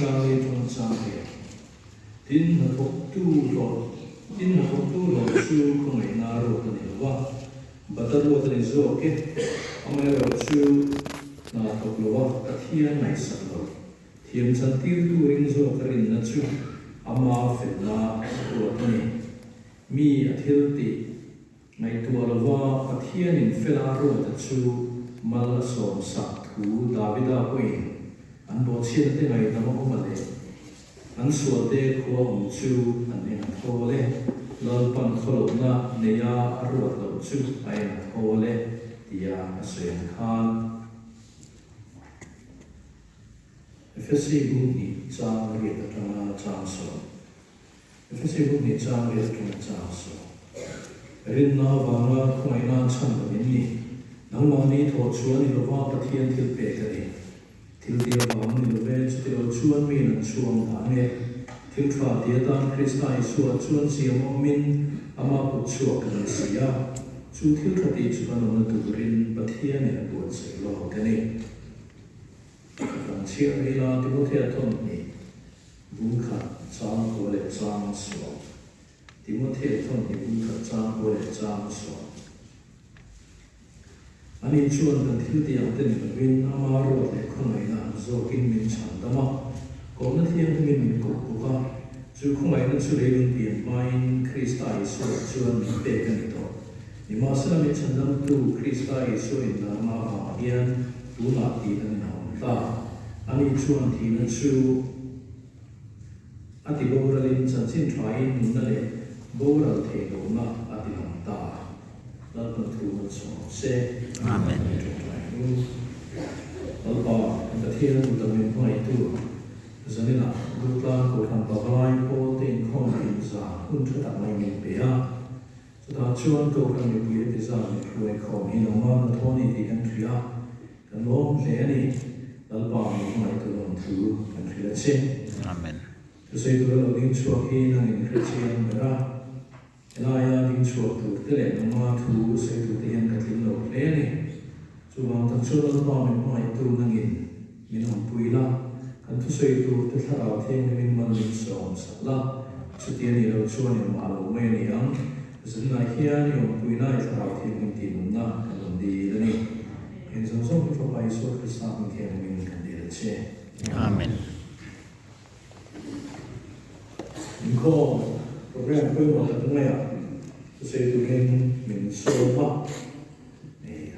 sang lên trong sang này tin là phục tu rồi siêu không ngày nào rồi cái này quá bắt đầu từ này rồi ok ông ấy rồi siêu là phục lo cái thiên này sẵn rồi thiên chân tiêu tu ring rồi cái ring là siêu ama phải là của cái này mi thiếu tị ngày tua là vào cái thiên in phải là rồi cái siêu mà là sống sạch thú David đã quên anh bỏ chiên thế này tao không có lẽ anh xua tê khua ông chú anh em thô lẽ lợn pan khổ na neya ruột lợn chú anh thô lẽ tia suyên khan Efesi buni trang riết trong trang số Efesi buni trang riết trong trang số rin na vanga khoi na chan cái gì nang mani thọ chuan ni lova pathian thil pe ka ni thil dia bang ni love chu te chuan mi nan chuang da ne thil thwa dia dan Krista Isu chuan siam min ama pu chuak kan sia chu thil thati chu kan on tu rin pathian ne bu se lo ka ni kan chia ri la ti mo thia ton ni bu kha chang ko le chang so ti mo thia ton ni bu kha chang ko le chang so anh chuan kan thil tiang ten win amaro le khongai na zo kin min chan dama ko na thiang min min ko ka chu khongai na chu le lun pian main Krista Isu chuan mi pe kan to ni ma sa mi chan dam tu Krista Isu in na ma ma hian tu na ti an na ta ani chuan thi na chu ati boralin chan chin thain na le boral the do na ati lam ta Lord through us say Amen. Allah the thiên the min point tu zanina guplan ko tham pabai po tin khom in za un thu ta mai min pe a so ta chuan ko kan mi pi te za ni khoi khom in ma na thoni ti kan thria kan lom le ani alba mi mai tu lom thu kan thria che Amen. so sei tu lo din chuak hi na in christian mera Elaya din chuak tu te le ma thu sei tu te yan ka tin lo le ni chu wang ta chu lo ba mi mai tu na ngin min hom pui la kan tu sei tu te thara theng min man min som sa la chu ti ni lo chu ni ma lo me ni ang zin na hian ni hom pui na thara theng min ti mun na kan lo di la ni en so so fa pai so ka sa min theng min kan di la che Amen. ko program ko mo ta ngai a sei tu ken min so pa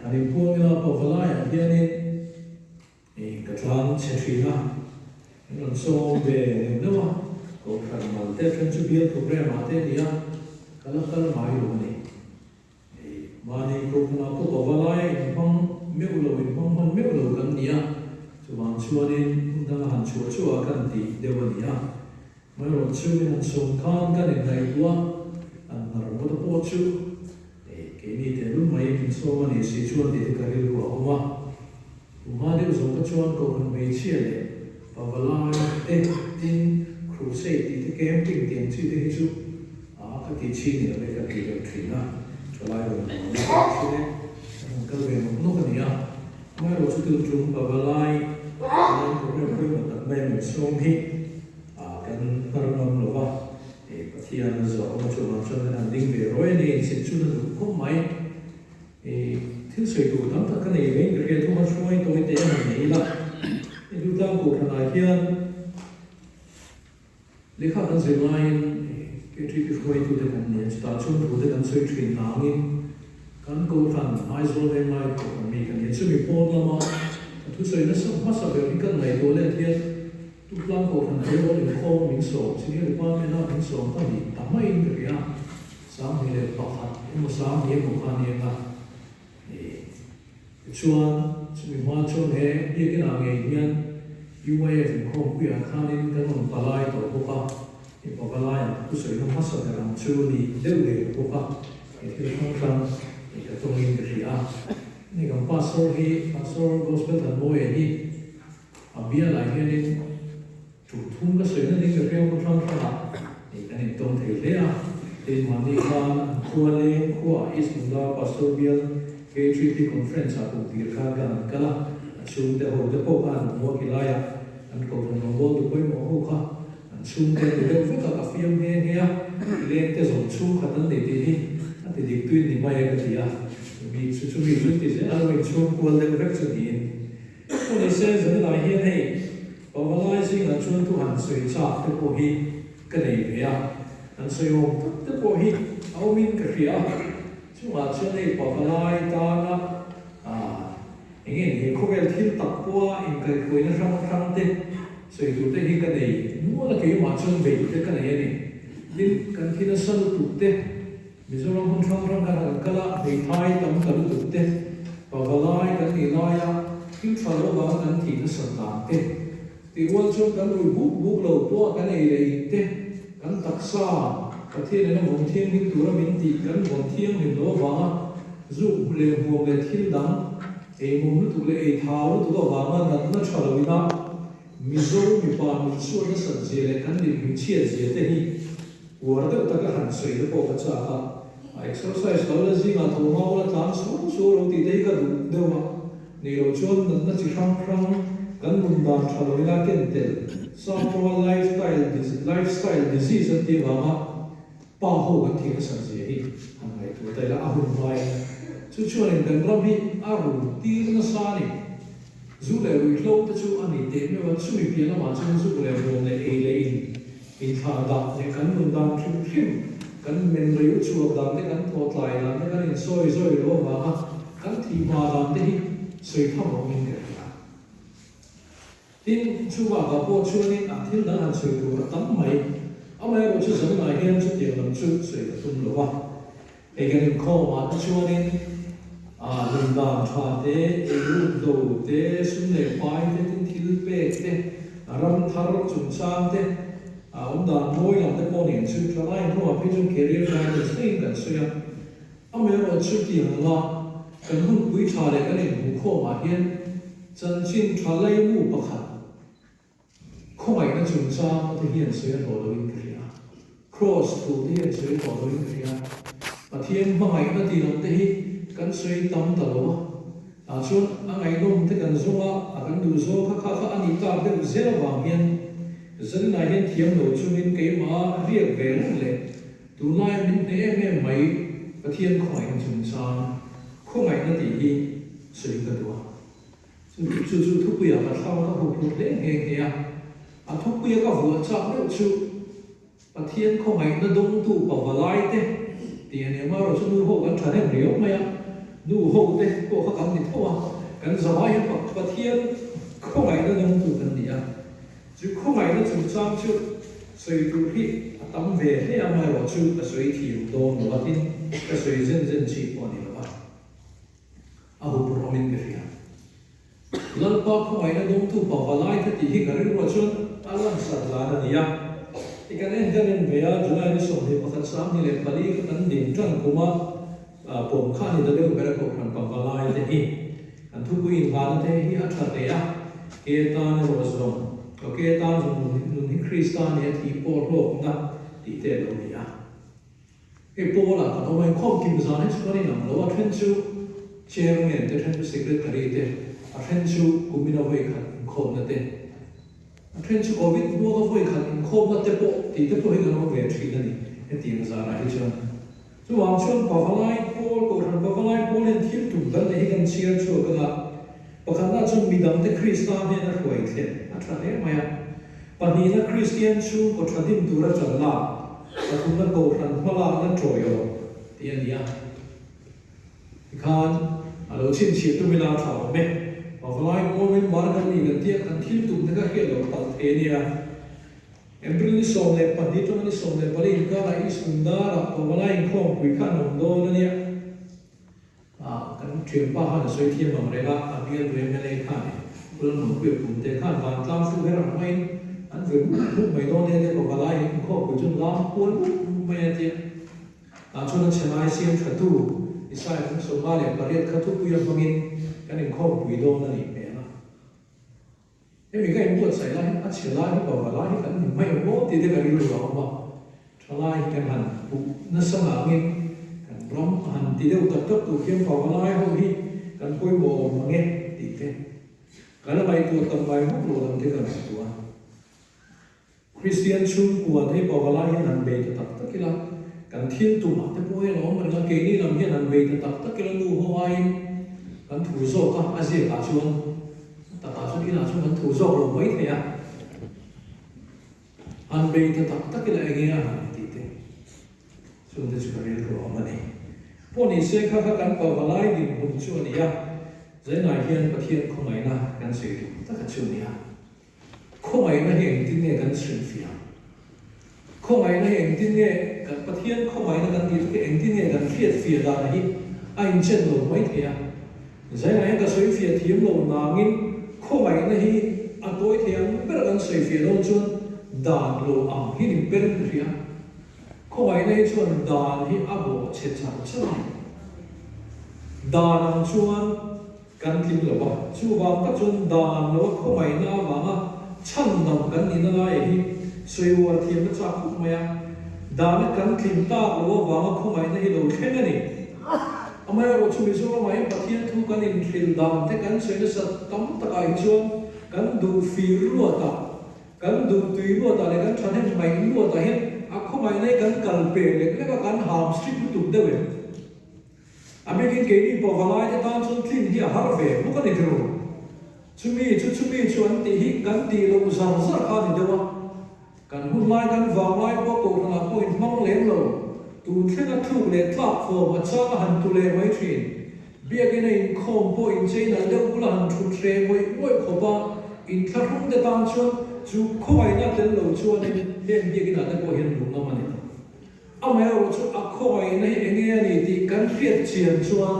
ani po la pa vala ya hian ni ka tlang che thri na non so be no ko khan mal te chen chu bi program a te dia kala mai lo ni mani ko na ko vala ya hong me ulo in hong man me ulo kan nia chu wang chuanin da han chu kan ti dewania mai ro chu ni han som kan kan nei tua an mar mo to po chu ke ni te lu mai kin so ma ni si chuan ti ka ri lu a ma ma de zo ka chuan ko kan mai chia le pa vala te tin crusade ti te camping tiang chi te chu a ka ti chi ni le ka ki lo tri na chalai ro ni chi le ka ve mo no ka ni a mai ro chu tu chu pa vala ai ko re ko ma ta mai mi so mi kan paramam lo va pathian zo ma chu ma chu na ding be roi ni sin chu na ko mai thil sei tu tam ta kan ei ve ke tu ma chuai to te na nei la du tam ko khana hian lekha kan sei lai ke tri ki khoi tu te kan ni sta chu tu te kan sei thin na ngi kan ko fan ai zo le mai ko mi kan ye chu mi po na ma tu sei na sa ma sa be ni kan nei to le hian tu plan ko kan he lo ni ko min so chi ni pa me na min so ta ni ta mai in ke ya sam ni le pa khat mo sam ye mo khan ye na chuan chu mi ma chuan he ye ke na nge hian UAF ko ku ya khan in kan on palai to ko ka e pa palai tu sei na ma sa da ram chu ni de le ko ka e ke khang khang e ka to in ke ya ni kan pastor gospel ta mo ye ni abia lai hian in chủ thung cái sợi nó đi cái rêu con trăng trăng thì cái này tổng thể thế à thì mà đi qua khua lên khua is munda pastoral cái treaty conference à cũng tiệt khai cái là chúng ta hồi cái bộ anh mua cái lai à anh cầu thằng ngô tụi quay mỏ chung cái điều với cả phim nghe nghe lên cái dòng chung khá tân để thì đi tuyên thì mai cái gì à vì chúng mình chúng thì sẽ ăn mình chung quân lên vết cho thì còn để xem rồi lại hiện nay và lại sinh là chung tu hành suy chặt cái bộ hi cái này vậy à anh suy ôm cái bộ hi ao min cái gì à chúng là cho nên và lại ta là nghe thì không phải thiên tập qua in cái cuối nó răng thế所以读的那个呢，我那给马上背的个呢呢，你看他那上头读的，米说让常常看那个啦，背太当个读的，把个来跟你来呀，听说了话跟听那上当的，第我说跟路不路多跟你来的，跟特色，个天那蒙天民读了民地跟蒙天民罗话，如来我们天当，蒙读了套读个话嘛，那差了为哪？Mizo mi pa mi suwa na san zile kan din mi chia zile te hi warda ta ka han sui da ko ka cha ka exercise ka la zi ma tho ma la tlam so ro ti dei ka du de wa ni ro chon nan na chi rang kan mun ban tha lo ila ken tel some for lifestyle disease an ti ma pa ho kan thi ka san zile hi han ngai tu ta la a hun mai chu chuan kan ram hi a ru ti na sa ni dù là người lâu ta chú anh ấy đến nhưng mà chú ý kiến là mà chú dù là một này ấy lấy in thà đặt để cắn mình đang phim cắn mình lấy chú đặt để cắn thọt lại là để cắn in soi đó mà cắn thì mà làm để soi thăm vào mình cái là tin chú bảo gặp cô chú nên thiên đang soi đồ tắm mày ông ấy bảo chú sống lại hiện chú tiền làm chú soi cái tung lúa để cái này khó mà chú nên mình làm cho thế, lúc đầu thế, xuân này phải thế, tin thiếu bể thế, ram thar chúng sang thế, ông đàn môi làm thế con hiện sự cho lại không phải trong career guidance này cần suy à, ông ấy nói chút tiền là cần không quý trà để cái này cũng khó mà hiện, chân chính trà lấy mu bạc hạt, không phải là chúng sang thì hiện suy đồ đồ in kia, cross thủ thì hiện suy đồ đồ in kia, mà thiên không phải là tiền ông thế kan sui tam talo chun angai nom te kan zonga kan du zo kha ani ta de zero wang hian zan na hian thiam lo chumin ke ma riak ve le tu lai min ne mai pathian khoi chung sa khomai na ti hi sui ka do chu thu pu ya ka thaw ka hu pu le nge ya thu pu ya ka hu cha le chu pathian khomai na dong tu pa walai te ti ne ma ro chu nu ho kan thane riok ma ya nu ho te ko kha kam ni thoa kan zawai pa pathian khomai na dong tu kan ni ya chu khomai na chung sam chu soi tu hi tam ve he ya ma ro chu ka soi thi do no tin ka soi zen chi po ni lo ba a hu pro min ge ya lal pa khomai na dong tu pa walai te ti hi garin ro chun alang sa la na ni ya ikan en veya julai ni som ni pakhat sam ni le pali kan din tang kuma pom kha ni da le bera ko kan pangvalai te hi an thu kuin van te hi a tha te ya ke ta ni ro zom ko ke ta nun hi kristan ni thi po ro na ti te lo ni ya e po la ka mai khom kim za ni chko ni nam lo a then chu chairman te then secretary te a then chu kumina voi khan khom na te Trên chú Covid mua có vui khăn khô mà tiếp bộ thì tiếp bộ hình nó về chuyện này cái tiền ra lại chưa chú hoàng xuân bảo vào lại Paul cầu thần bảo vào lại Paul lên thiết chủ gần để hình chia cho cái là và khán giả chúng bị đóng tới Christian nên nó quậy thế à thật đấy mà và ni là Christian chú có thật tin tu ra chẳng là và cũng là cầu thần mà là nó trội rồi thì anh nhá thì khán à đầu tiên chỉ tôi mới làm thảo mẹ Avlai moment margan ni gantia kan thil tum daga helo tal enia embril som le pandit ni som le pali ka la isundara avlai khom pui khan nom do na nia kan thim pa han soi thiam mam rega abian we me le khan pul mo pui pum te khan van tlam su vera mai an ve mu mai do ne le avlai khom pui chun lam pul mai tia chuna chenai siam thatu isai kan so ma le pariat khatu pui mangin cái này không quý đô là gì mẹ nó, thế mình cái muốn xảy ra hết chỉ lại hết bảo là hết cái mình may bố thì cái điều đó mà, cho lại cái hành nó sang ở nghe, cái rong hành thì đều tập tập tụ khiêm bảo lại không đi, cái coi bộ mà nghe thì thế, cái là bài tụ tầm bài hút đồ làm thế cái này tụ Christian chung kuat hi pawala hi nan be ta tak takila kan thil tu ma te poe no man nga ke ni lam hi nan be ta tak takila nu ho ai kan thu zo ka azia ka chuan ta ta chu ina chu kan thu zo lo mai the ya an be ta tak takila ege ya ti te so de chu ka ri ro ma ni po ni se kha kha kan pawala hi din bun chu ni ya zai na hian pathian khomai na kan se tu ta ka chu ni ya không ai nói hiện tin nghe gần sườn phía không ai nói hiện tin nghe gần bắt thiên không ai nói gần đi cái hiện tin nghe gần phía ra này anh chân lỗ mấy thế à giải này cái suy phía thiếm lỗ nàng không ai nói hi anh tôi thì anh biết gần suy phía lỗ chuan đàn lỗ ẩm hi điểm bên phía không ai nói chuan đàn hi abo chết chắn chân đàn anh chuan gần tin lỗ à chú vào các chuan đàn lỗ không ai nói vàng chân đồngกันนี่นั่นไอ้ที่สวยวัวเทียมก็จะคุ้มไหมอ่ะดานักกันทิมตาหรือว่าวางคุ้มไหมนั่นที่เราเห็นกันนี่ทำไมเราช่วยช่วยไหมประเทศทุกกันนี่ทิมดามแต่กันสวยก็จะตั้มตะไคร้ชวนกันดูฟิลรัวตากันดูตุยรัวตาเลยกันฉันเห็นไม่รัวตาเห็นอ่ะคุ้มไหมนั่นกันกัลเปย์เลยแล้วก็กันหามสตรีทตุ่มเด้ออเมริกันเกย์นี่พอวันไหนจะตามชนทิมที่ฮาร์เวย์มันก็นี่รู้ชุมีชวนตีหิกันตีลงสังสารคดีเดียวกันหุ่นไล่กันวางไล่พวกตัวนั้นพวกมังเลี้ยงเราตูนเท่าทุกเล็ดลับฟอร์มาจ้าหันตุเล่ไว้ทีเบียกันในคอมพวกอินเจนันเลี้ยงกุลหันทุเทรไว้ขบ้าอินทรุ่งเดตานชวนจูเข้าไปนั่นเดินเราชวนเลี้ยงเบียกันนั่นพวกเห็นหลุมน้ำมันนี่เอาแม้เราชวนอักเข้าไปในเงี้ยนี่ที่กันเพียรเชียนชวน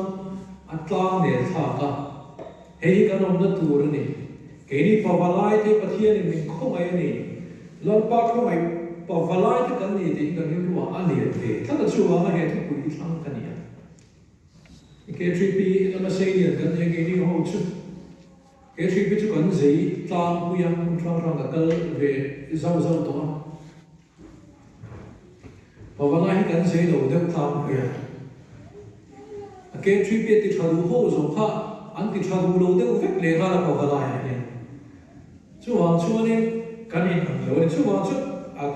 อัตลาเนี่ยท่ากันเฮ้ยกันอมนัดตัวนี่เกนี่พอวันไล่ที่ประเทศนี่มันเข้ามาอย่างนี้ลำปางเข้ามาพอวันไล่ที่กันนี่ที่กันนี่รู้ว่าอันนี้เองถ้าจะช่วยอะไรที่คุยทั้งกันเนี่ยเกทริปีนั่นมาเสียกันเกนี่เขาชุดเกทริปีชุดกันสิตามคุยยังทางกับกันเวเจ้าตัวพอวันไล่ที่กันสิเราเดินตามคุยเกทริปีที่ทะลุห้องสงฆ์อันที่ทะลุเราเดินเวกเลยกันพอวันไล่เนี่ยช่วงนี้กันนี่เราเนี่ยช่วง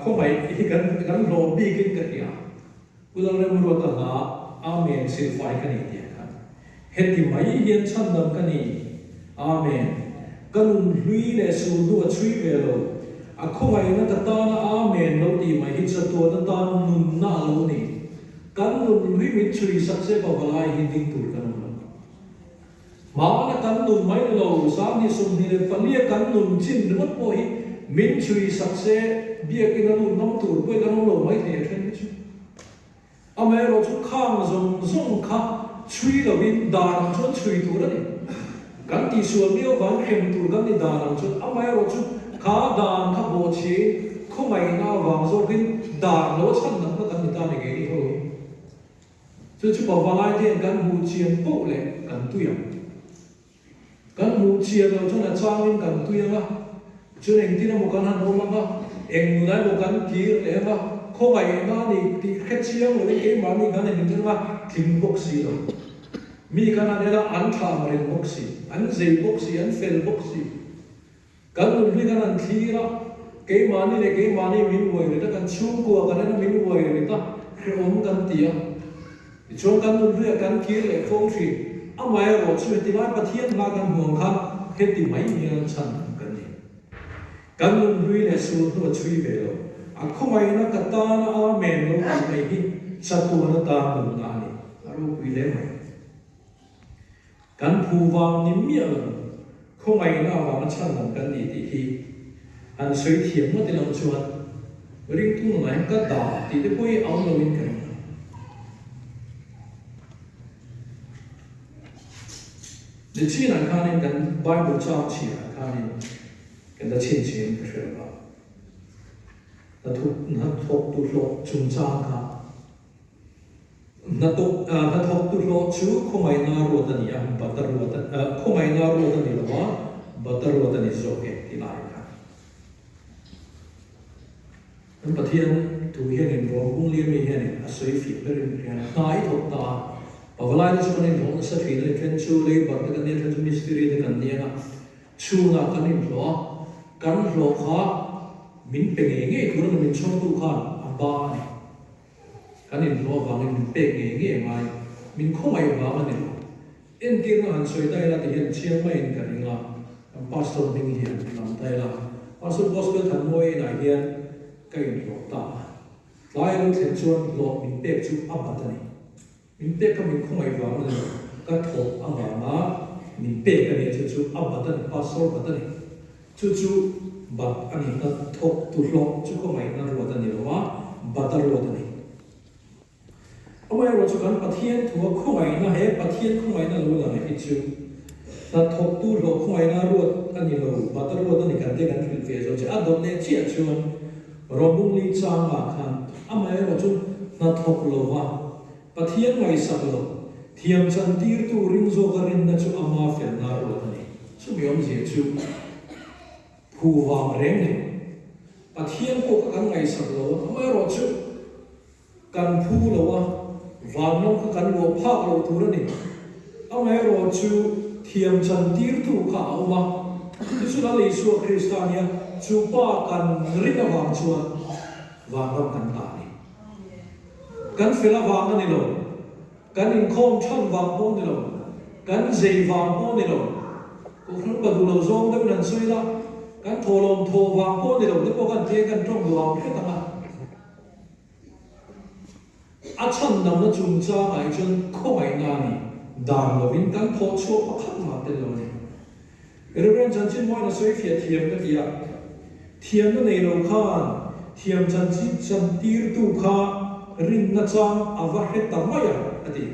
เข้าไปที่กันโลบีกินกันเนี่ยกูเราเริ่มรู้ตั้งแต่อาเมนสิลไฟกันนี่เนี่ยครับเหตุที่ไม่เห็นชั้นดำกันนี่อาเมนกันลุยเนี่ยสู้ด้วยช่วยเวลาเข้าไปนั่นแต่ตอนอาเมนเราดีไม่เห็นสัตัวนั่นตอนนุ่นน่าเรานี่กันลุยมิตรช่วยสักเสียบอกว่าให้ดิ้งตูดกันมาแล้วกันนุ่นไม่เราสามนี่สมนี่เลยปนีกันนุ่นจิ้นหรือว่าพอฮีมินช่วยสักเสียเบี้ยกินนุ่นน้ำตูดไปกันนุ่นเราไม่เทียบกันช่วยอเมริกาชุดข้างส่งข้าช่วยเราวินดานังชนช่วยตัวนี่กันที่ส่วนนี้วันเข้มตัวกันนี่ดานังชนอเมริกาชุดข้าดานข้าโบชีเขาไม่น่าวางโซ่กินดานโลชั่นนั่นก็กันนี่ตาในเกลี่เขาชุดบอกว่าไล่เทียนกันหูเชียนปุ๊เลยกันตุยกันหูเชียนเราชนจ้างนี่กันตุยมั้งชนเองที่นั่นบอกกันหันหัวมั้งเองนู่นนั่นบอกกันกี่เลยมั้งเขาไม่น่านี่ที่แค่เชียงหรือเกมมันนี่กันเองนี่ว่าทิ้งบ็อกซี่เรามีกันอะไรละอันทำอะไรบ็อกซี่อันเซลบ็อกซี่อันเฟลบ็อกซี่กันนู่นนี่กันอันที่ละเกมมันนี่เลยเกมมันนี่มินวยเลยถ้ากันชูกัวกันนั่นมินวยเลยถ้าคือผมกันเตี้ยช่วงกันนู่นเรื่องกันกี่เลยฟงชีเอาไว้เราช่วยที่ร้านประเทศมากันห่วงครับเฮ็ดที่ไม่มีเงินชั้นกันนี่กันนู่นเรื่องสู้ตัวช่วยไปแล้วเข้าไปนะกัตตานะอาเมนเราไปที่สัตว์นั้นตามนุ่นนั่นนี่เราคุยได้ไหมกันผู้วางนิมิตเข้าไปนะวางชั้นกันนี่ที่อันสวยเทียมมาที่เราชวนริ่งทุ่งไหนก็ด่าที่ได้พูดเอาเราวินกันเดี๋ยวชี้หนังข้านี่กันไบเบิลจ้าชี้หนังข้านี่กันจะชี้ก็เชื่อว่านัดทบตุลจุนจ้าค่ะนัดทบตุลชูคงไม่น่ารวดนี่อ่ะบัตรรวดคงไม่น่ารวดนี่หรอวะบัตรรวดนี่โจเกที่ไหนค่ะนั่นประเทศถูกเห็นในโรงกุ้งเลี้ยงมีเห็นอาศัยฝีมือเรื่องนายทบตาพอเวลาที่จะเป็นของสัตว์ฝีมือเป็นชูเลยบัตรกันเนี่ยเป็นมิสตรีกันเนี่ยนะชูนักกันนี่หรอกันหรอค่ะ min pe nge tu min chong tu khan amba ne kan in lo wang in pe nge mai min khomai wa ne en tir na han soi dai la ti hian chiang mai in kan inga pastor ding hian lam dai la pastor gospel than moi na hian kai lo ta lai lu thlen chuan lo min pe chu abatani min pe ka min khomai wa ne ka tho anga ma min pe ka ne chu abatan pastor batani chu bat ani ka thok tu lo chu khomai na ro ta ni lo wa batar ro ta ni amai ro chu kan pathian thu khomai na he pathian khomai na lo la he chu ta thok tu lo khomai na ro ani lo batar ro ta ni kan te kan fil fe zo cha adon ne chi chuan robung li chang ma khan amai ro chu na thok lo wa pathian mai sak lo thiam chan tir tu ring zo garin na chu ama fel na ro ta ni chu miom je chu phu wang reng ne pathian ko kan ngai sak lo amai ro chu kan phu lo wa van long kan lo pha lo tu ra ni amai ro chu thiam chan tir tu ka ma chu la le su kristania chu pa kan ri ka wang chuan wang ram kan ta ni kan fela wang ni lo kan in khom chan wang po ni lo kan zei wang po ni lo ko khun ba du lo zong da nan soi la kan tho lom tho wang po ni lo te ko kan te kan trong lo wang he ta ma a chan nam na chung cha ai chun kho mai na ni dan lo vin kan tho chu pa khat ma te lo ni reverend chan chin moi na soi fia thiam ka tia thiam na nei lo khan thiam chan chi chan tir tu kha ring na chang ava he ta ma ya ati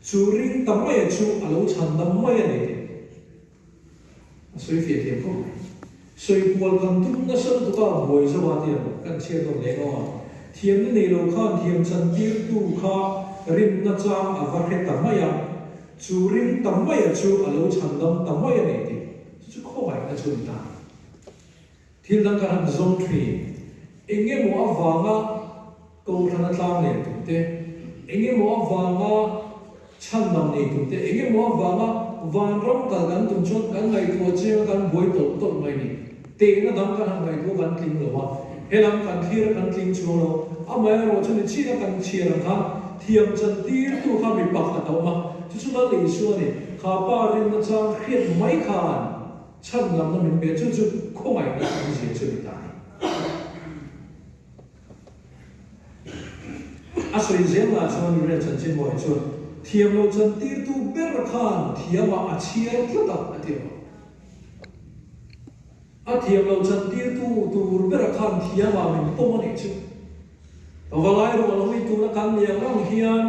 chu ring ta ma ya chu alo chan dam ma ya ni soi fia thiam ko soi pol kan tum na san tu ka boi zo ba ti kan che do le no thiam na nei lo khan thiam chan tir tu kha ring na chang ava he ta ma ya chu ring ta ma ya chu alo chan dam ta ma ya ni ti chu kho mai na chu ta thil dang kan zong thri enge mo awanga ko thana tlang ne tu te enge mo awanga chan nam ne tu te enge mo awanga van ram ka gan tum chot kan ngai tu che kan boi to mai ni te na dam kan ngai tu kan kling lo wa helam kan thir kan kling chu lo amai ro chu ni chi na kan chi ra kha thiam chan tir tu kha mi pak ta ma chu chu la le su ni kha pa rin na chang khiet mai khan chan nam na min be chu kho mai ni ji chu ni ta asoi zen la chuan ren chan chin moi chuan thiam lo chan tir tu ber khan thiama a chiar tlata ati a thiam lo chan tir tu ber khan thiama min pom ani chu awalai ro lo mi tu na kan liang lang hian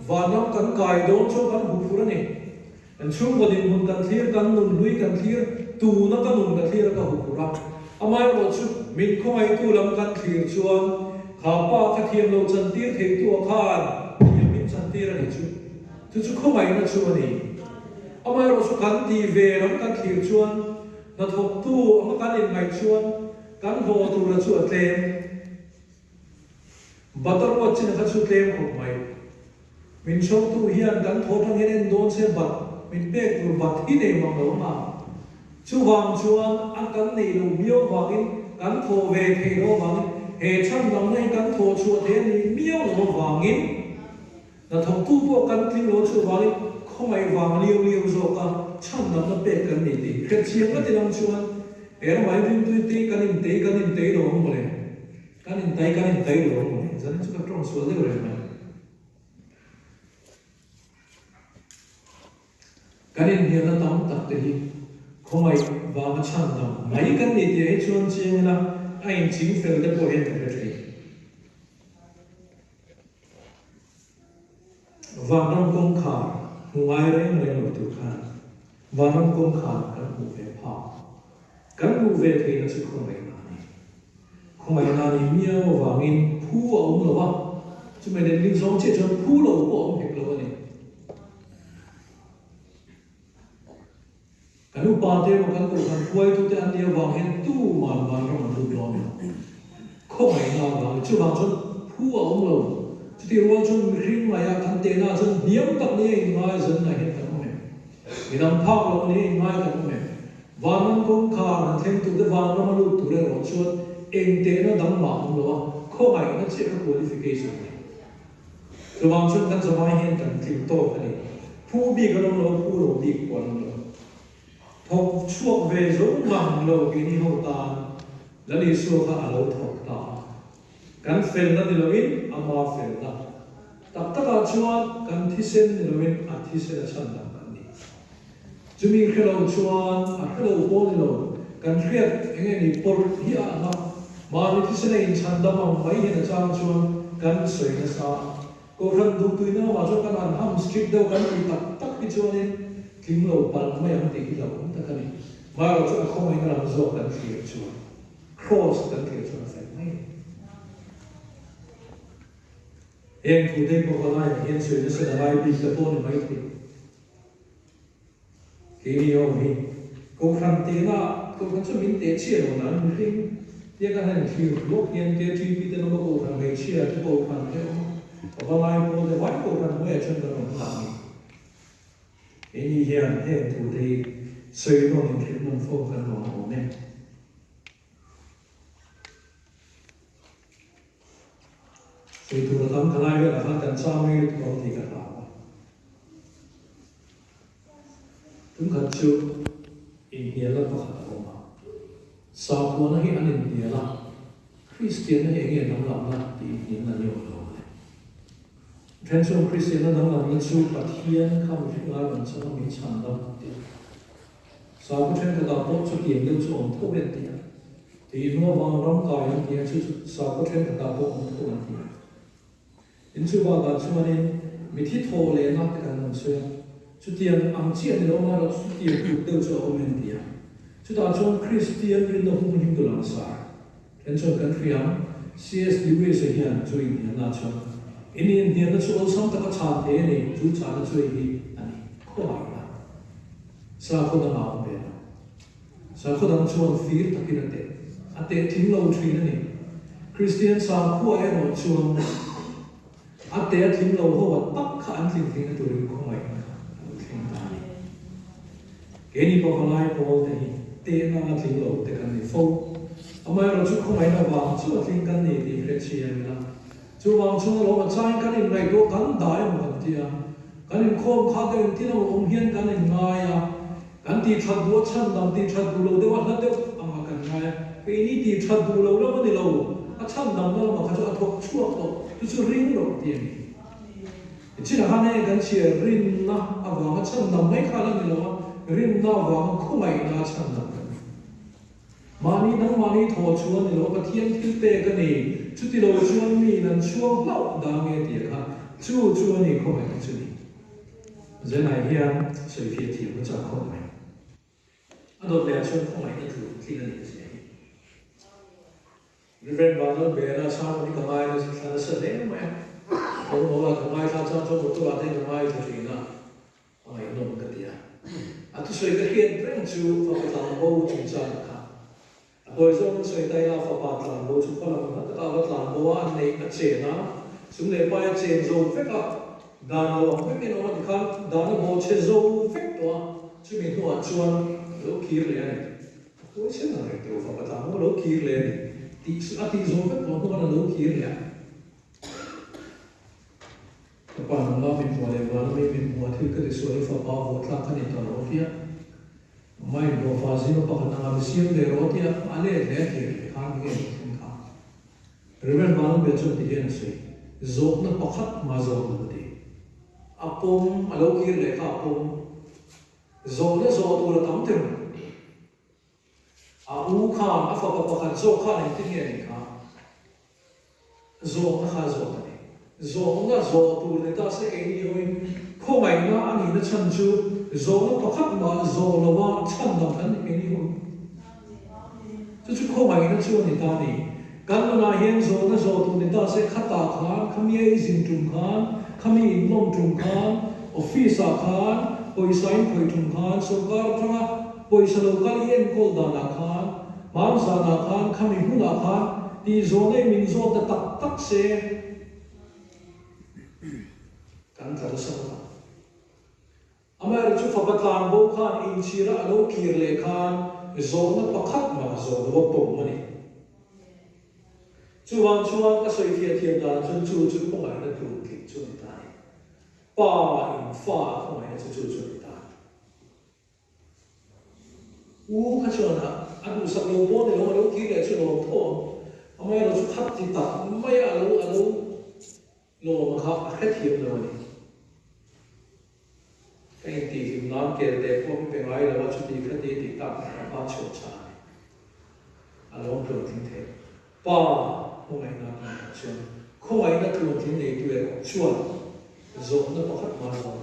vanam kan kai don chu kan hu phur ani an chung bodin mun kan thlir kan nun lui kan thlir tu na kan nun kan thlir ka hu phura amai ro chu min khoi tu lam kan thlir chuan khá pa khá thiam lo chan tir thei tu khan thiam min chan tir ani chu chu kho mai na chu ani amai ro chu kan ti ve ram kan thlir chuan na thok tu ama kan in mai chuan kan ho tu ra chu atlem batar wa chin kha chu tlem kho mai min chok tu hian kan tho thang hen don se bat min pek tu bat hi nei mang lo ma chu wang chuan an kan nei lo mio wangin kan tho ve thei lo wangin he cham dam nei kan tho chu the ni mio lo wangin na thong tu po kan tin lo chu wangin khomai wang liu zo ka cham dam na pe kan ni ti khet chiang na tinam chuan er mai din tu ti kan in te lo mo le kan in te lo mo le zan chu ka trong so le re mai kan in hian na tam tak te hi khomai wang cham dam mai kan ni ti he chuan chiang na ai chính fel de po hen de tre và năm công khả ngoài đấy người nổi tiếng khan và năm công khả các vụ về phá các vụ về thì nó sẽ không phải là này miêu và nghìn phu ông là ba chứ mày đến linh sống chết cho phu là của ông hết rồi này cái lúc ba thế mà các cụ kan quay tu te anh đi vào hen tu mà trong tu lo không phải là chứ vào chân phu ông là chứ thì vào chân riêng mà ya kan te na chân niệm tập ni ngay chân này hết cả này thì làm phao lo ni ngay cả này và năm công khả là thêm tu te vào nó lu tu le rồi chuột eng te na dang ma ang lo kho mai na che ka qualification ni so wang chun kan so mai hen kan tim to ani phu bi ka lo phu ro bi kon lo thok chuak ve zo mang lo ki ni ho ta la ni so ka alo thok ta kan fel na di lo in ama fel na tak taka chuan kan thisen ni lo in a thisen a chan na kan ni chumi khelo chuan a khelo bo ni lo kan khiat enge ni por hi a na ma ni thisen in chan da ma mai he na chang chuan kan soi na sa ko ran du tu na ma cho kan an ham street do kan ni tak tak ki chuan in kim lo pal mai am ti ki lo ta kan ni ma ro chu a khom ai na zo kan thi chuan cross kan thi chuan sai mai em thủ đây có cái này hiện sự nó sẽ là ai bị tập tôn mấy thì cái điều này cô khăn tế là cô khăn cho mình tế chia của nó mình khi tiếc cái này thì lúc hiện tế chi phí tên nó cô khăn mấy chia cái cô khăn theo có cái này cô để vay cô khăn mấy chân nó không làm cái như hiện hiện thủ đây xây nó mình khi mình phô khăn nó ổn định thì tôi đã thấm cái này là hắn cần sao mới có thì cả đạo chúng cần chịu ý nghĩa là có khả năng mà sao của nó hiện anh ý nghĩa là Christian nó hiện nghĩa nắm lòng là thì ý nghĩa là nhiều rồi thế cho Christian nó nắm lòng là chịu bát thiên không phải là mình cho nó mình chán đâu sao của trên cái đạo tốt cho tiền đều cho ông thâu bên tiền thì nó vào trong cái tiền chứ sao của trên cái đạo tốt ông thâu bên tiền in chu ba da chu manin mi thi tho le na te kan nam se chu tiang ang chi an lo ma ro chu tiang ku te chu o men dia chu da chon Christian rin no hum him do lang sa ken chon kan friam CS liwe se hian chu in na chon in dia na chu sam ta ka cha te ni chu cha na chu hi ani ko ai na sa ko da ma be na sa ko da chu fir ta ki na te ate thing lo thri na ni Christian sa ko ai ro chu à té thím lâu hồ tất cả anh thím thím tụi mình không phải thím ta cái này có phải có thì té na thím lâu té cái này phô à mà rồi chú không phải là vàng chú thím cái này thì cái gì vậy là chú vàng chú lâu mà trái cái này này có cắn đại mà thì à cái này khom khát cái thì nó ông hiền cái này ngay à cái thì thật búa chân đầm thì thật bù lâu đấy mà nó đấy à mà cái này cái này thì thật bù lâu lắm mà đi lâu à chân đầm nó mà cái chỗ thuộc chuột rồi chú ring rồi tiền chỉ là hai này gần chia ring na à vàng chân nằm mấy khả năng gì đó ring na vàng không ai na chân nằm mani nang mani thọ chuan ni lo ka thiam thil te ka ni chu ti lo chuan mi nan chuang hlau da nge ti kha chu chuan ni không ai chu ni zen ai hian soi phi ti ko cha không ai adot le chuan không ai tu ti na ni se Reverend Barnard Bera sao đi cầm ai là sợ đấy mà ông là cầm ai sao cho một tôi bạn thấy cầm ai thì gì nào ai nôm cái gì à tôi xoay cái hiện rất chú và cái làm bố chúng ta cả rồi xong xoay tay là phải bạn làm bố chúng ta làm tất cả các làm bố anh này cái chế nó chúng này bay chế dầu phết à đàn nó phết cái nó thì khác đàn nó bố chế dầu phết đó chứ mình không ăn chuan lỗ kia liền này tôi sẽ là cái điều phải làm lỗ kia liền thì sự ati zo vet mo ko na lo kir ya pa na la min po le wa min po thil ka so fa pa ho tla ka ni to ro fia mai do fa zino pa na ga sim de ro tia ale le ke khang ge thing kha reven ba be chon ti gen se zo na pa khat ma zo na ti apom alo kir le kha apom zo le zo to la tam te u khan a fa pa khan zo khan ni ti nge ni kha zo na kha zo ta ni zo na zo tu le ta se e ni hoi kho mai na ani na chan chu zo na pa khat ma zo lo wa chan na kan e ni hoi chu kho mai na chu ni ta ni kan na hian zo na zo tu ni ta se khata khan khami e jing tum khan khami nom tum khan office a khan poi sign khoi tum khan so kar thanga poi salo kal yen kol da na khan mang sa na khan khami hu na khan ti zo nei min zo ta tak tak se kan ta sa ta amar chu fa patlan bo khan in chira alo kir le khan zo na pakhat ma zo do pom mani chú vang chú vang các sợi phía thiềm đàn chân chú chú không phải là đủ kịch chú người ta ba in pha không phải là chú người ta u các chú là anh sắp lâu bốn thì lâu kỹ là chú lâu thô ông ấy là chú khắp thì tập mấy à lâu lâu mà khắp hết thiềm rồi cái gì thì nó kể để phong về ngoài là what chú đi cái gì thì tập ba chỗ trái à lâu thường tình thế ba không ai nói là chuyện không ai nói thường tình này tuyệt chuẩn rồi nó có phát mà rồi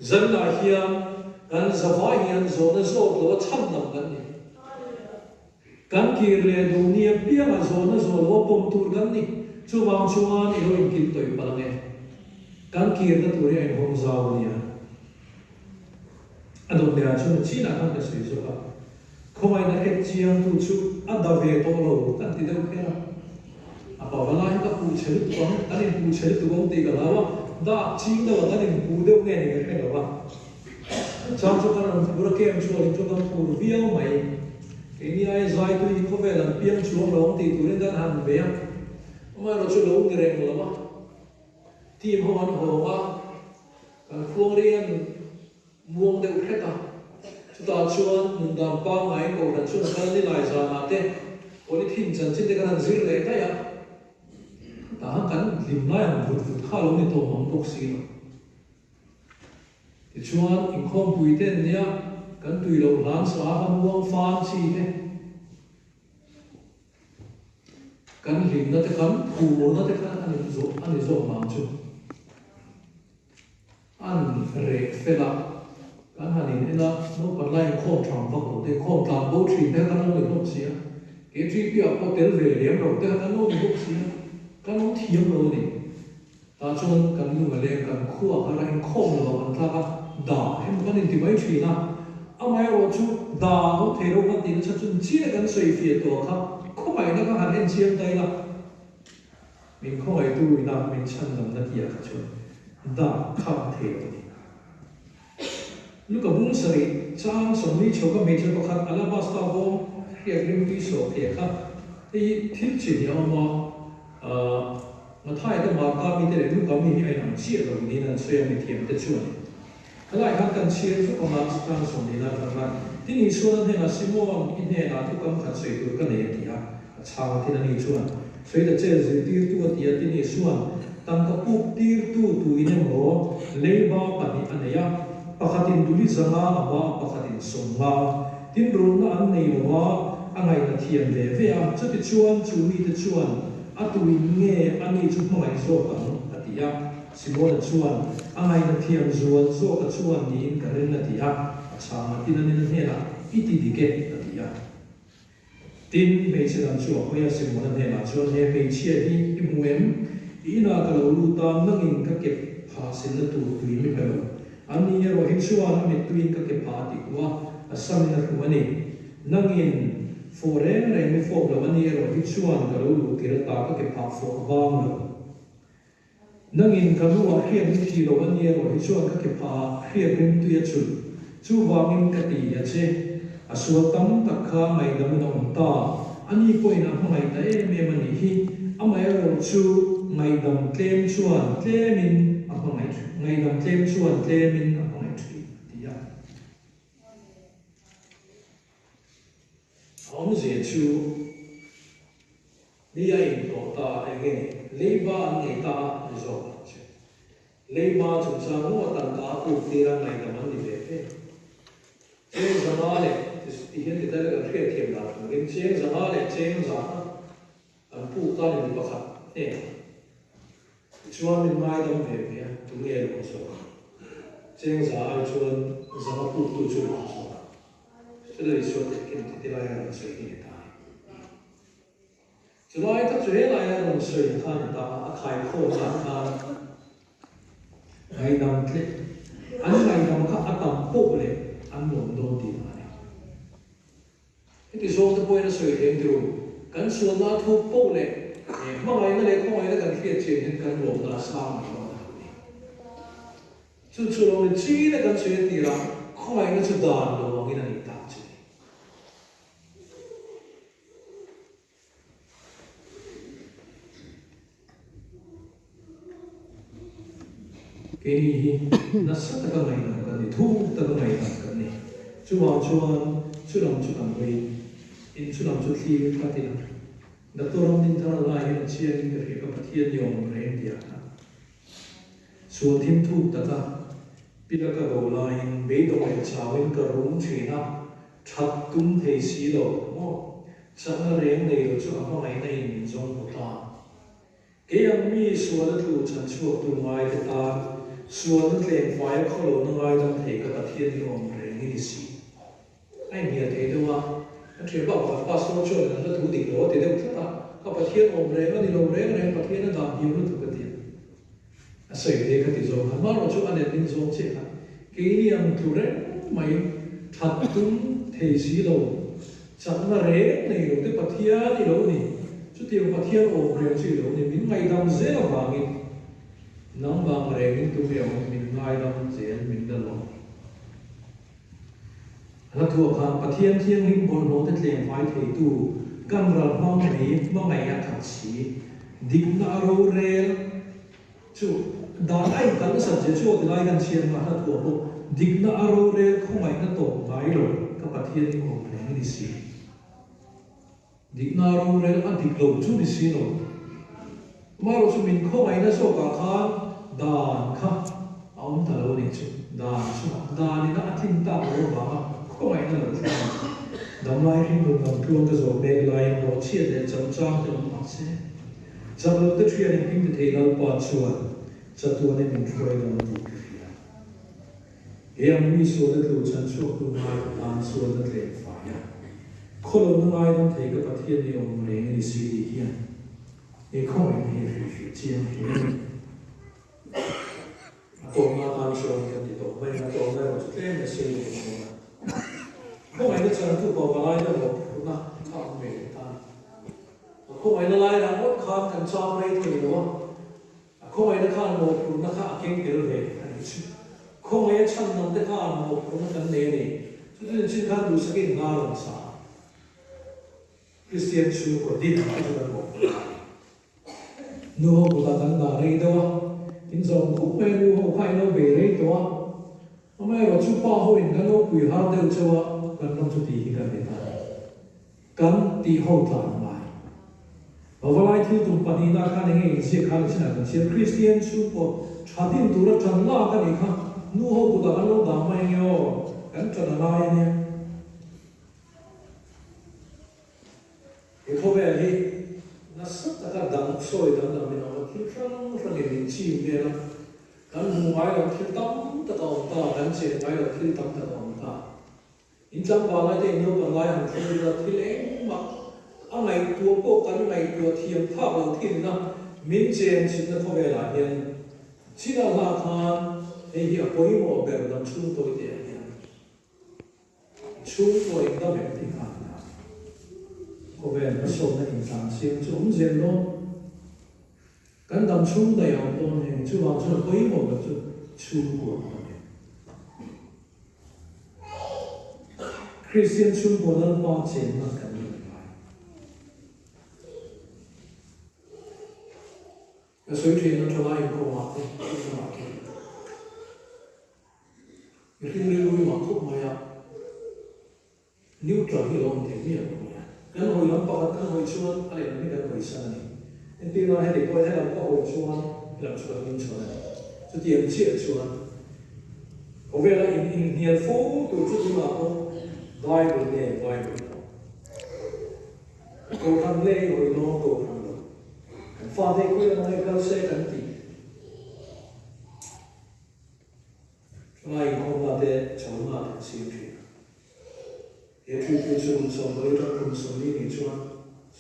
dân là hiền gan giờ phải hiền rồi nó rồi nó chăm nằm gan này gan kia là đồ niệm bia mà rồi nó bom tur gan này chú vang chú an thì nó in tuổi bao nhiêu gan kia nó tuổi anh không giàu này anh đồng nhà chú chỉ là không được sử dụng không ai nói hết chiang tu chú anh đào về to lâu anh thì đâu kia bảo là anh ta phụ chế được không anh em phụ chế được không thì cả là đã chính đâu anh em phụ đâu nghe này cái đó trong chỗ các anh phụ được kem chúa lên chỗ các phụ viêu mày cái này ai giải tôi có vẻ là piang chúa lâu thì tôi nên đang hành về mà nó chỗ lâu người rèn lắm team họ ăn hồ mà còn phương riêng muông đều hết à chúng ta chuan mình làm ba ngày cầu đàn chuan cái này lại ra mà thế có đi thìn chân trên cái đàn dữ lệ đấy à ta kan lim lai ang vut kha lo ni to mong bok si lo ti chuan in khom pui ten nia kan tui lo lan sa han wang fan chi te kan lim na te kan pu na te kan ani zo mang chu an re fela kan hanin ena no kan lai khom thang bak lo te khom tlang bo thi te kan lo ni bok si ke tri pi a hotel ve lem ro te kan lo ni bok si kan nó thiêm rồi này ta chọn kan nu mà lên kan khua cái này không là kan ta ka da em kan in mấy chuyện na amai ro chu da ho the ro kan tin cha chun chi kan soi phía to kha không phải nó có hẳn en chiêm tay là mình không phải tu na mình chân làm nó kia ka chun da kham the rồi lúc cái bung sari chang som ni cho cái mấy chỗ có khát alabasta ho hiện lim pi so hiện khát thì thiết chỉ nhau mà mà thay cái mà cá mi thế lúc cá mi ai nằm chia rồi đi nên xoay mi thiềm tới chuột cái lại khác cần chia cho con làm sang sống đi là các bạn thì ni xuân thế là sinh mong in thế là thu cầm khát xoay từ cái này thì à chào thì là ni xuân xoay được chơi gì tiêu tu thì thì ni xuân tăng cái bút tiêu tu in em hồ lấy bao bản đi anh ấy à pakhatin duli zanga awa pakhatin songa tin run na an nei wa angai na thiam ve ve am chu ti chuan chu mi te chuan atui nge ani chu mai zo kan atia simona chuan angai na thiam zuan zo ka chuan ni in ka ren atia achama tin an ne la iti dike atia tin me se dan chu hoya simona ne la chuan he me chia ni imuem ina ka lo lu ta nangin ka ke pha sin na tu tui mi pelo ani ro hin chuan mi tuin ka ke pha ti kwa asam na kumani nangin foreign rei mi fo lo ani ro hi chuan ka lo lu ti ra ta ka ke pha fo bang lo nangin ka lu a hiam ni thi lo ani ro hi chuan ka ke pha hiam rim tu ya chu wangin ka ti ya che asua tam takha mai dam nong ta ani poina hmai ta e me mani hi amai ro chu mai dam tlem chuan tlemin amai ngai dam tlem chuan tlemin amai thi ti ya ông dễ chú đi ai tổ ta ai nghe lấy ba anh người ta rồi lấy ba chúng ta mua tặng cá cụ tiền này là món gì vậy chế giá này thì hiện tại là cái thuê thiệp nào cái chế giá này chế giá anh phụ ta này bị bắt nè chuan mình mai đâm về phía chúng nghe được rồi chế giá chuan giá phụ tu chuan rồi这里说的跟这来样水的大，就来他最来样水看大，开阔看看，爱当的，安爱当看阿当破嘞，安龙多的来。你说的不会水田丢，跟说那土破嘞，莫爱那嘞，莫爱那跟铁钱跟龙那上面了，就出了鸡那跟水地啦，莫爱那就大了，我给那里打去。cái này nó rất là cái này là cái này thu cái này là cái này chú làm chú làm vậy in chú làm chú thi cái gì đó đã tôi làm nên thằng là hiện chia những cái cái phát hiện nhiều người hiện địa số thêm thu tất cả bây giờ cái đầu là hiện bây giờ cái chào hiện cái rung chuyện à chặt tung thấy xí đồ chắc là riêng này rồi chú không phải này mình dùng một ta cái anh mi số đó thu chân số tu mai cái ta số đó lên phải có lỗ nó ai đang thấy cái phát hiện nhiều người như xí anh hiểu thấy đâu à chuyện bảo là phát số cho nên là thủ địch đó thì đâu chắc là các phát hiện ông này nó đi đâu đấy này phát hiện nó làm nhiều nó thuộc cái tiền sợi thế cái gì rồi mà nó cho anh em mình dùng chết cái niệm tu đấy mày thật đúng thế gì đâu chẳng là rễ này rồi cái phát hiện gì đâu này chút tiền phát hiện ông này gì đâu này mình ngày đam dễ là vàng ấy nắng vàng rễ mình tu hiểu mình ngày đam dễ mình đỡ lòng là thuộc hàng phát hiện thiên linh bồn nó tất liền phải thấy tu cam ràn hoang này mà ngày ăn thật xí định na rô rê chú đàn anh cần sản xuất chú thì lại cần chiên mà là thuộc bộ định na rô rê không phải nó tổ cái rồi các phát hiện linh bồn này đi xí định na rô rê ăn thịt lẩu chú đi xí rồi mà rồi chú mình không phải nó số cả khán đàn khá ông ta lâu này chú đàn này nó ăn thịt tao rồi mà không phải là thế đam lai khi mình làm thuốc cái rồi bê lai nó chia để chăm chăm cho nó sẽ chăm lo tất nhiên là mình thấy lâu bao chuan chăm tuần này mình chơi nó đi cái em mi số được lưu chân số của mai đàn số được lên phải à khổ nó ai đang thấy cái phát hiện này ông này đi xí đi kia cái không phải là chuyện tổ mà đàn số cái gì tổ bây giờ tổ này nó sẽ là xí đi không phải là chẳng thu bảo lại đâu mà không về ta không phải là lại là một khăn cần cho mấy thì đúng không phải là khăn một nó khá kinh tế về không phải chăn nằm để khăn một nó cần để này cho nên chỉ khăn đủ sức in ngang làm sao Christian chú của đi thẳng cho nó một nô của ta đang đào đây đâu in dòng cũng phải nô không phải nó về đây đâu hôm nay là chú bao hồi nó nô quỷ hao đều cho cần nông chút gì cần để ta cần tí hậu tàn lại và vào lại thiếu tụng bản na cái này sẽ khai sinh là sẽ Christian chú của cha tin tu ra chân la cái này khác nu hậu của ta ăn lâu đam mai nhau cần cho nó lại nè cái câu về đi nó rất là cái đằng soi đằng mình nói thiếu không cái chim này là cần mua ai là thiếu tắm tất cả cần chơi ai là thiếu tắm tất cả in chẳng qua lại thì nhiều còn lại hàng thứ là thì lẽ mà anh này tua bộ cái này tua thiềm pháp đầu tiên là mình trên chỉ là không về lại hiện chỉ là khan thì hiểu có ý một bề làm chung tôi để hiện chung tôi đã biết thì khan có về nó sâu là hình dạng xem chung diện luôn cái làm chung này ông tôi này chú vào chú là có ý một là chú chung của Christian chung của nó bao tiền là cái gì vậy? Cái suy nghĩ nó cho lại có mặt đấy, có mặt đấy. Cái khi người lui mặt khúc mày à, nếu trở thì lòng thì miệng của mày. Cái hồi nó bảo cái hồi xuân, anh ấy nói cái hồi xuân này. Nên tin nói hay để coi hay làm cái hồi xuân, làm cho mình xuân này, cho tiền chia xuân. Có vẻ là hiền phố tổ chức như nào không? Bible nè, Bible. Cô thằng lê rồi nó cô thằng đó. Pha thế quên là ngay cao xe cắn tỉ. Ngay không là thế, cháu mà thật xíu chuyện. Thế thì tôi dùng sống với trong cùng sống đi nghỉ chuan.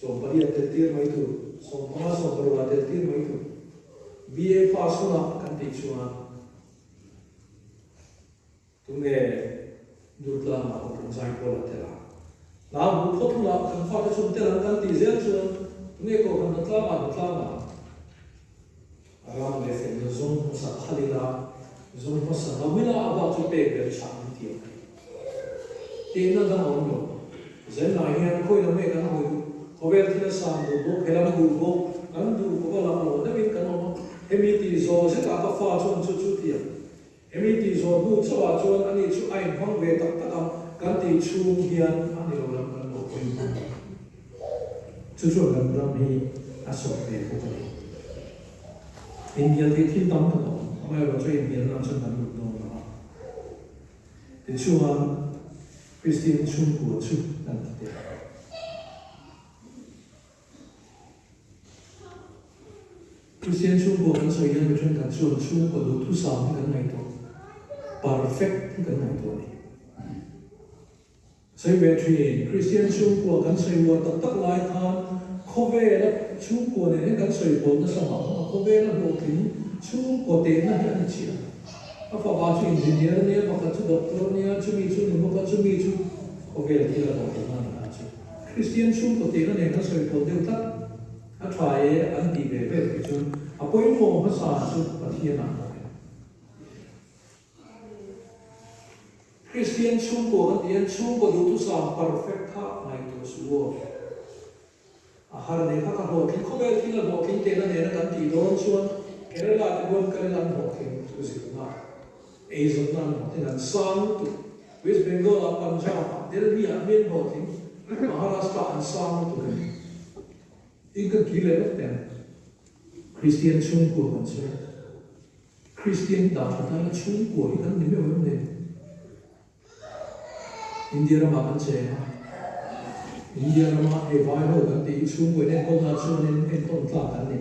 Sống bà đi ở tiết mấy thủ. Sống bà sống bà ở tiết mấy thủ. BA pha xuống là cắn tỉ chuan. Tụi nghe được làm mà cũng giải quyết là thế nào? Nào bút phốt là cần phải cho chúng ta làm cái gì đấy chứ? Nghe cô cần được làm mà. Làm để phải được dùng một sản phẩm là dùng một sản phẩm là about to pay về sản phẩm tiền. Tiền nó đang ổn rồi. Dân này hiện khối nó mấy cái hồi có vẻ thì là sản được bốc hay là đủ bốc, ăn đủ có là ổn đấy mình cần không? Em đi thì rồi sẽ cả pha cho chút tiền. MET so bu chawa chuan ani chu ai hmang ve tak takam kan ti chu hian ani lo lam kan lo pui chu chu lam ram hi asok ve ko ko India ti thil tam ka no mai lo chu India lam chan kan lu no na ti chuan Christian chung ko chu kan ti Christian chung ko kan so yan between kan chuan chung ko lu tu sa kan nai to perfect kan nai to ni sai ve thi Christian chung ko kan sai wo tak tak lai khan khove la chung ko ne kan sai ko na sa ma khove la lo tin chung ko te na han chi a fa ba chu engineer ne ba ka chu doctor ne chu mi chu no ka chu mi chu khove la ti la lo na na chu Christian chung ko te na ne kan sai ko de tak a try an di ve ve chu a poi mo ha sa chu pa thi na Christian chung ko an dian chung ko du tu sa perfect ha mai to su a har ne ka ka ho ki ko be ti la ho ki te na ne na kan ti don chuan Kerala ti bon Kerala ho ki tu si na Asian na ho ti nan sang tu West Bengal a Punjab Delhi a men ho ti Maharashtra an sang tu in ka ki le na Christian chung ko kan se Christian da ta na chung ko hi kan ni me ho ne India ra ma kan che India ra ma e vai ho kan ti chung ko ne ko na chung ne en ton tla kan ni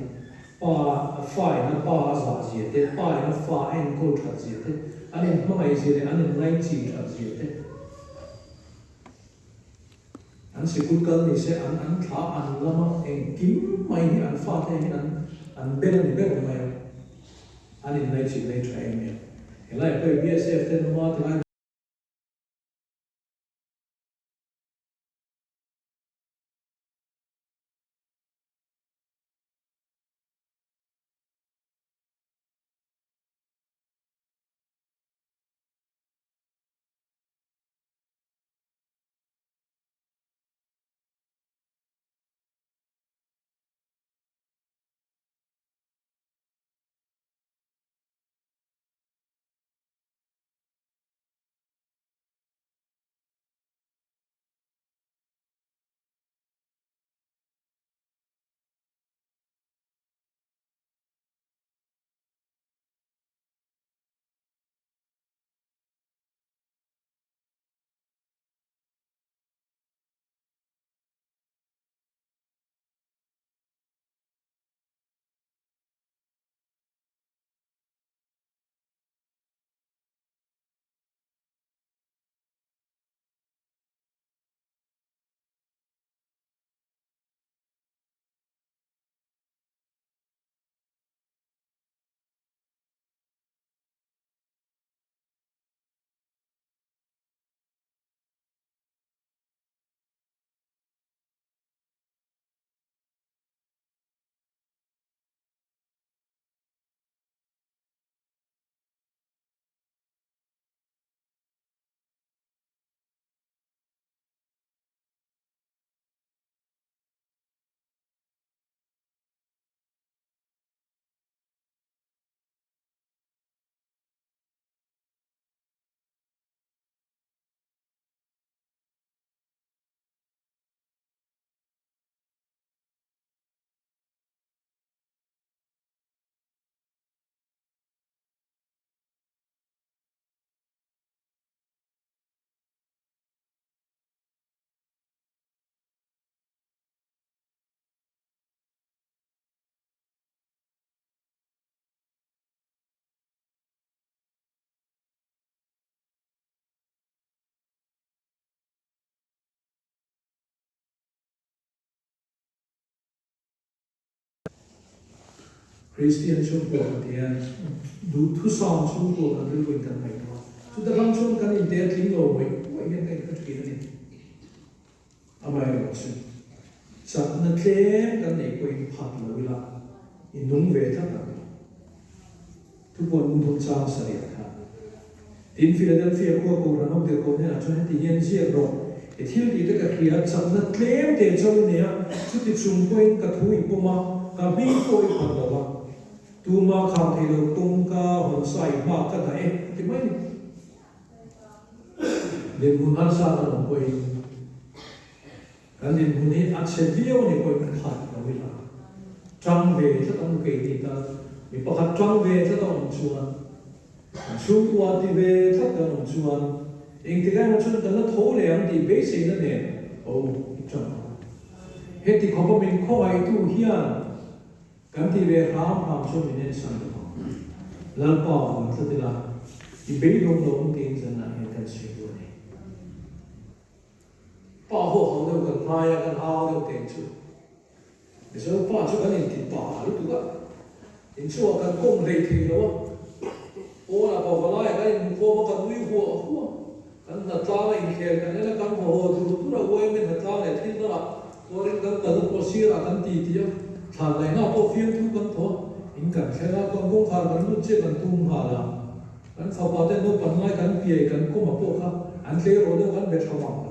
pa fai na pa za ji te pa na fa en ko tha ji te ani ma mai ji ne ani nai chi tha ji te an se kut kal ni se an tha an lama en kim mai ni an fa te an be ni be mai ani nai chi nai tha en me elai pe BSF te no ma te Christian chung ko kan tian du thu song chung ko kan ru kan mai to chu da ram chung kan in te tling lo wei wei ne kai ka thi ni amai ro chu sa na tle kan nei ko in phat lo la in nung ve tha ka tu pon mun thong cha sa ri tha tin Philadelphia ko ko ran hok de ko ne a chu ti yen si ro e thil ti te ka khia sa na tle te chau ne a chu ti chung ko in ka thu i poma ka bi ko i phat lo tu ma khang thei lo tung ka hon sai ma ka da e thì mấy đến muốn ăn sao là một quầy cái đến muốn hết ăn xe video này quầy mình khát là bây giờ trăng về rất là cái gì ta mình bắt khát trăng về rất là một chuan chú qua thì về rất là một chuan anh thì cái một chuan cái nó thấu liền thì bế sĩ nó nè ô trăng hết thì không có mình coi tu hiền cái thì về ham cho mình nên sang được lần bỏ mình sẽ là thì bế đông đông tiền dân là hiện tại suy yếu này bỏ hộ hậu đâu cần mai cần ao đâu tiền chứ để cho bỏ cho cái này thì bỏ lúc đó tiền chua cần công đầy thì đó ô là bỏ vào lại cái cô mà cần nuôi hùa cần thật ra là in khéo cái này là cần hồ thì lúc đó quay mình thật ra để thiên đó là cô đến cần có xia là cần tì thằng này nó có phiên thu cần thôi in cần khéo là con công khai cần lúc chưa cần tung hà là kan sau bao tên nó bắn lại kan bìa kan có một bộ khác anh thấy rồi đó kan biết sao mà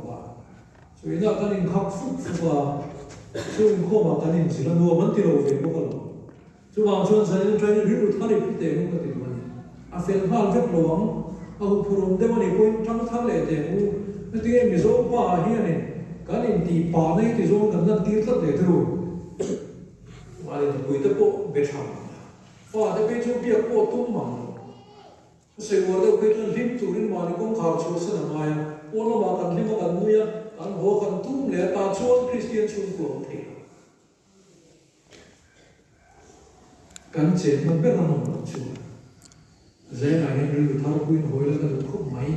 so ina kan in khắc phục và so in có mà kan in chỉ là nuôi vẫn tiêu về bộ cái so vào cho nên sẽ chơi những thứ thay đổi tiền nó có tiền mà à phiền hal rất lâu à phụ để mà đi coi trong thang lệ tiền nó tiền mình số qua hiện này kan in thì pa này thì số kan là tiền thật để thôi mà để coi tập bộ biết sao và để biết chỗ việc bộ tung mà sự vật đâu cái chuyện lim tu rin mà đi công khảo chúa sinh làm ai ôn lo mà cần lim mà cần nuôi cần hồ cần tung lẽ ta chúa Christian chung của ông thầy cần chế mà biết làm một chúa dễ này nên người thao quyên hồi là cái khúc máy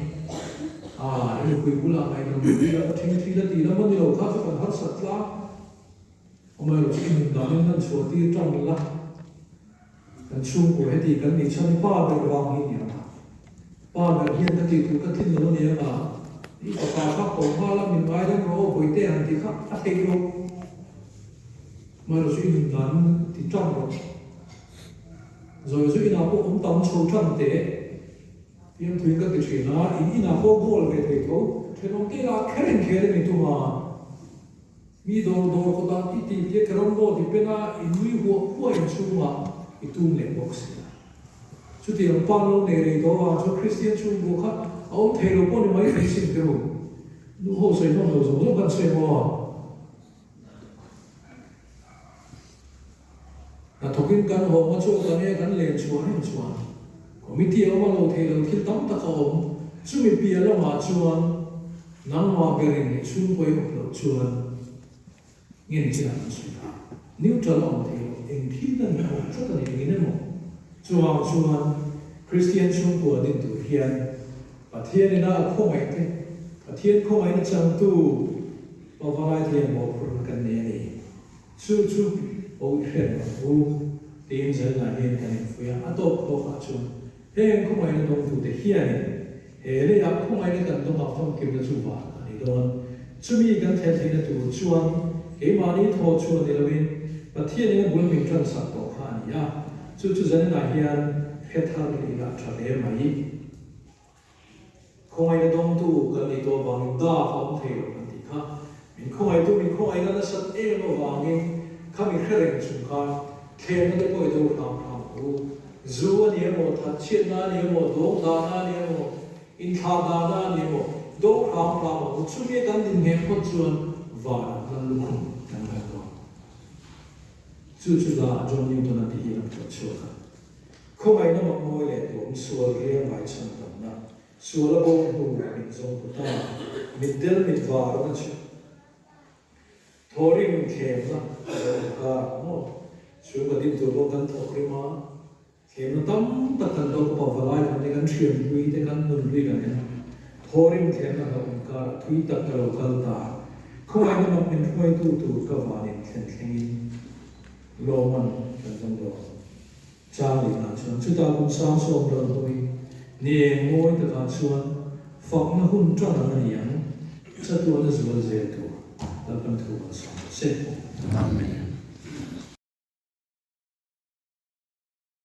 nên quyên cũng là ngày cần đi là chính là tí là mất đi đầu khác cho cần hết sạch lá ông ấy chỉ mình nói đến cần chúa tí trong là cần chung của hết thì cần đi cho nó ba về vàng như vậy ba ngày hiện cái thì cái thiên nó nhiều mà đi vào các cổ hoa là mình nói đến nó với tiền thì khác khác hay đâu mà rồi suy mình đoán thì trong rồi suy nào cũng ông tống số trăm thế nhưng thuyền cái chuyện là ý nào có goal về thế thôi thì nó cái là cái này mình tu mà mi đồ có đang tí cái rong đồ thì bên là in nuôi in chung mà itu lên box chú thì ông pan lâu này đó cho Christian chung bộ khác ông thầy lâu con mấy thầy sinh đâu nó hồ sơ nó rồi nó vẫn xây mò là thuộc kinh căn hồ mà chỗ cái này căn lên chúa hay chúa có mấy tiếng mà lâu thầy lâu khi tắm ta không chú mình bia là mà chúa nắng mà bề này chung quay một lâu chúa nghe chỉ là một sự nếu trở lại thì em thiên tân họ rất là nhiều cái này chúa Christian chung của đến tuổi hiền và thiên này là không phải thế và thiên không phải là chẳng tu và vào lại thiên một phần cái này chú ôi hiền ô tiền giờ là hiền cái này phải à tốt tốt à chúa hiền không phải là đồng tu để hiền hiền này không phải là cần đồng học phong kiếm là chú vào này đó chú mi cần theo thế là tu chúa cái mà đi thọ chúa này là bên và thiên này muốn mình chân sát tổ hành ya chú dân là hiền hết thằng này là trả lời mày không ai đông tu cái này to vàng đa không thể được thì khác mình không ai tu mình không ai là sát em nó vàng ấy khác mình khơi lên chúng ta thêm nó để coi đâu làm dù anh em một thật chuyện anh em một đồ đàn anh em một in thà đàn anh em một đồ làm một chút cái cái đình nghe con chuan và là lúc cái này đó chú là trong những tuần thì hiện tại chưa không ai nó mà ngồi lại cũng xua cái vài trăm tầm đó xua là bông hùng mình dùng của ta mình đến mình vào đó chứ thôi mình khéo lắm nó xua cái điểm tuổi bông cần thôi mà khéo nó tắm tất cả đâu có bảo vào lại cái cần truyền lui cái cần nâng lui cái này thôi mình khéo là ông cả tùy tất cả đâu cần ta không ai nó mà mình phải tu cái vào này thành lô man cần trong đó cha lý là chuan chúng ta cũng sáng sớm rồi thôi niềm ngôi tất cả chuan phật nó hun cho nó niệm chất tuôn nó dễ dễ tu là cần tu vào sáng sẽ Amen.